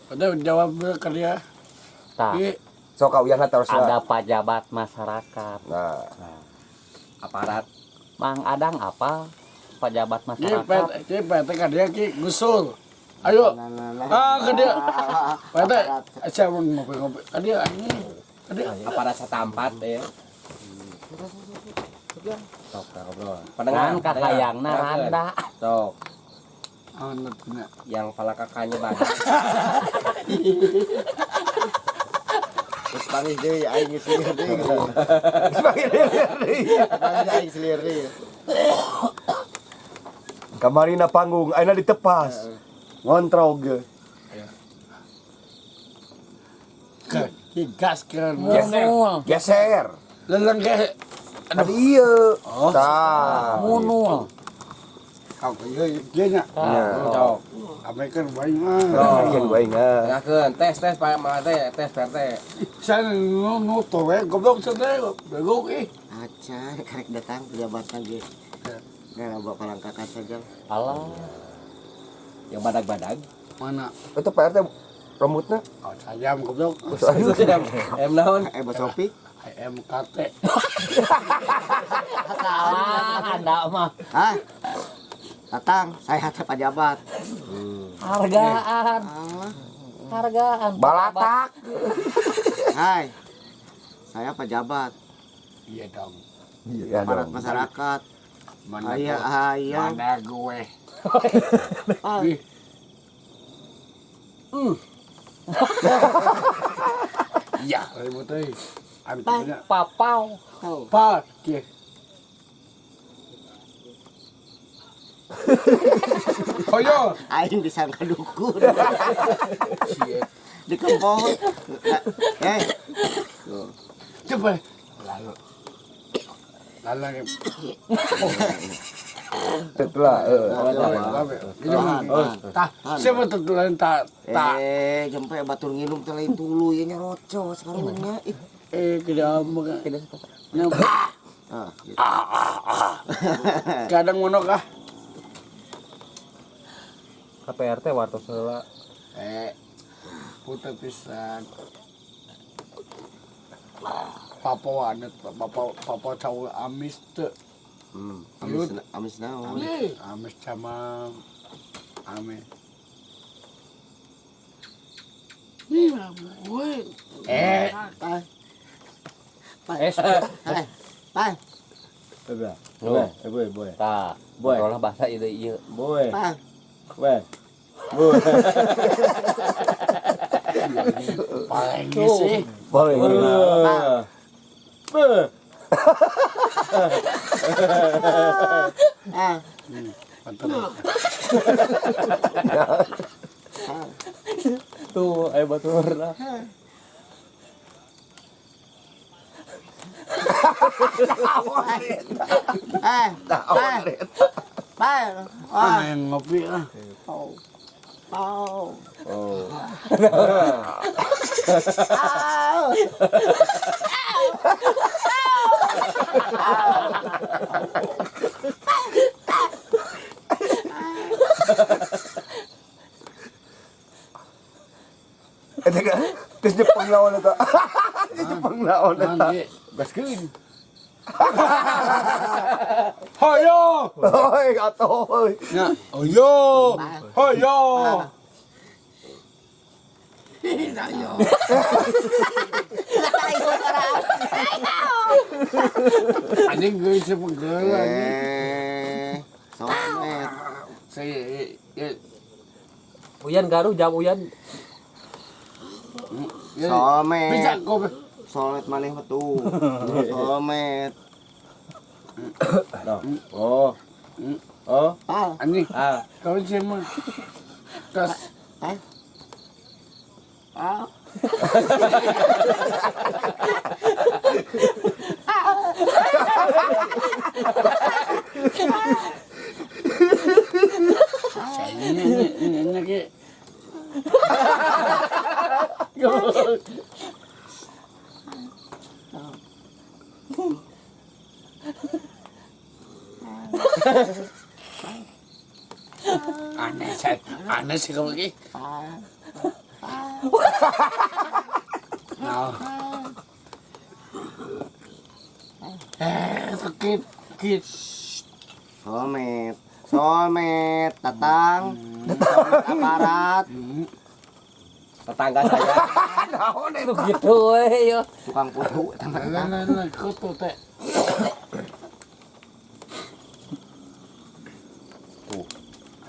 Udah jawab ke dia. Tak. So kau yang terus Ada pejabat masyarakat. nah aparat Mang Adang apa? Pejabat Ki masyarakat. PT ka dia ki gusul. Ayo. Ke dia. PT aja ngopi-ngopi. Ke dia ini. Ke dia. aparat setempat ya sok ngobrol Kan kakayangna randa. sok Anaknya. yang pala kakaknya banyak terus panggil deui aing selir deui panggil aing selir deui Kamarina panggung, aina ditepas. Ngontrol ge. Ke gas ke. Geser. Leleng ke. Tadi iya. Oh. Tah. Munul. Kau ke dia nya. sok Amerikan baik mah. Yang baik ngah. ngakeun tes Pak Mah teh tes PRT Saya nu towe goblok sedih. Bego ih. Aca karek datang pejabat lagi. Nah, bawa palangkakan saja. Alah. yang badag-badag Mana? Itu PRT rambutnya. Oh, sayam goblok. em naon Bos Sopi. MKT. Salah Anda mah. Hah? Datang, saya teh pejabat. Hargaan. Allah. Hargaan. Balatak. Hai. Saya pejabat, Iya dong. Iya aparat dong. masyarakat. Mana Aya gua- aya. Mana gue. Ah, Ih. Iya, ribut euy. Antunya. Papau. tahu. Pak, kieu. Koyo. Aing bisa ngadukun Cie. di kempong. Eh, Coba. Lalu. Lalu. Setelah Tah, siapa tertulan tak jempe batur nginum teh lain tulu ieu nya roco sekarang nya. ke dalam Ah, gitu. kadang mono kah? KPRT wartos heula Putar pisan. Papa wanet, papa tahu amis teu. Amis naon? Amis sama amis. Nih, gue. Pai. boy Tak. Boy. Olah bahasa ieu ieu. boy Pai. boy Paling sih. paling. Ah, Mantap. tuh ayo batur lah Pai. Pai. Ah, yang ngopi ah. Pau. oh Eta kan geus Jepang naon eta. Jepang naon eta. Nanti gaskeun. Hoyo. Oi, atuh. Ya, hoyo. Hoyo. Anjing gue siapa gue anjing. Somet. Saya Uyan garuh jam Uyan Somet. bisa kok. Somet maneh mah tuh. Somet. oh oh Ah, Anjing, ah kau siapa? Kas. ah. Ah. Ini ke. Aneh sih kamu ini. Nah. Sakit. Somet, tatang, aparat, Tetangga saya. Begitu we yo. tukang putu, Nah, kutu teh.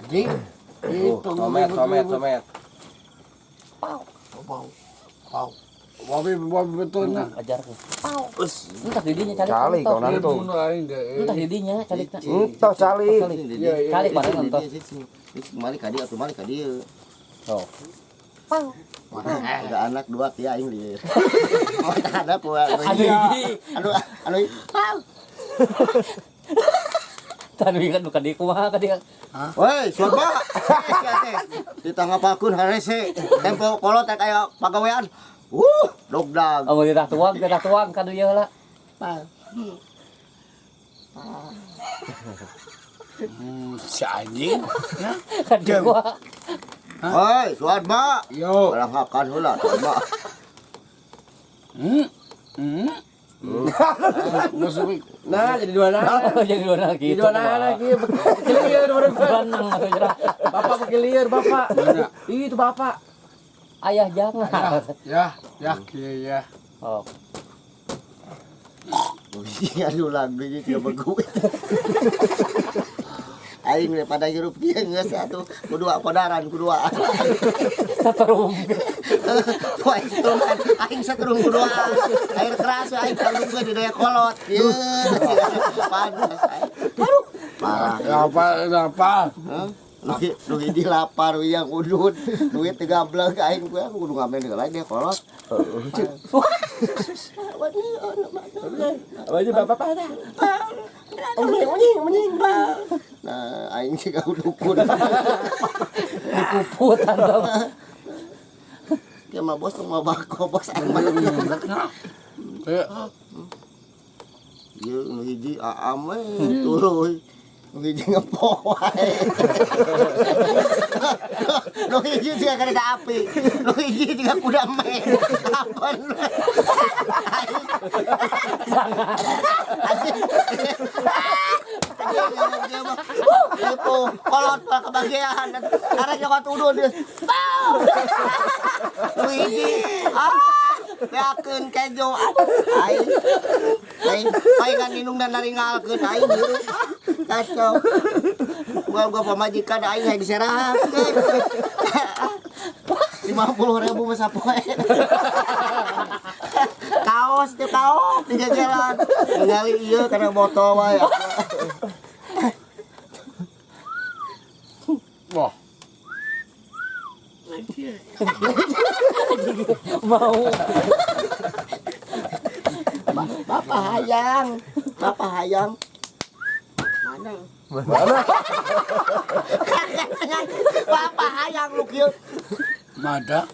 Anjing. Itu Somet. Wabi betulnya. Ajar ku. Entah didinya calik. Cali kau nanti. Entah didinya calik. Entah cali. Calik pada nonton. Mari kadi atuh mari kadi. Oh. Udah anak dua ti aing di. Oh ada ku. Anu Tanu kan bukan di kumaha ka dia. woi, coba. Di tengah pakun harese. Tempo kolot kayak pagawean. Dogdag. Oh ditah tuang ka dieu heula. Si anjing. Kan dia gua. Hoi, Suarma. Yo. Balanghakan heula, Suarma. Masuk. Nah, jadi dua anak. Jadi dua lagi. Jadi dua anak lagi. Bekilieur Berenang maksudnya. Bapak bekilieur, Bapak. Mana? Itu Bapak. Ayah jangan. Ya, ya. Oh. Aduh lagu ini tidak bagus. Aing daripada hirup dia geus atuh kedua podaran kedua. Saterum. Poe tuhan aing saterung kedua. Air keras aing kalung di daya kolot. Ieu. Panas aing. Aduh. Parah. Apa? Lu hiji lapar yang udun. Duit 13 aing gua kudu ngamen deui lain dia kolot. Baju Bapak pada. Menying, Bang. Nah, aing sih kau dukun. Kuputan dong. Dia mah bos mah bako bos aing mah. Ieu nu hiji aam we tuluy. Nu hiji ngepo wae. Nu hiji juga kereta api. Nu hiji juga kuda men. Kapan? Itu kolot kebagian. Karena nyokot udun dia. Nu hiji. Yakeun kejo. Aing kan indung dan naringalkeun aing. Kacau. Gua pamajikan aing yang diserahkeun. 50.000 mah sapoe. Kaos teh kaos di jajaran. Ningali ieu kana botol wae. Wah. Mau. Bapak hayang. Mana? Bapak hayang lu kieu. Mada.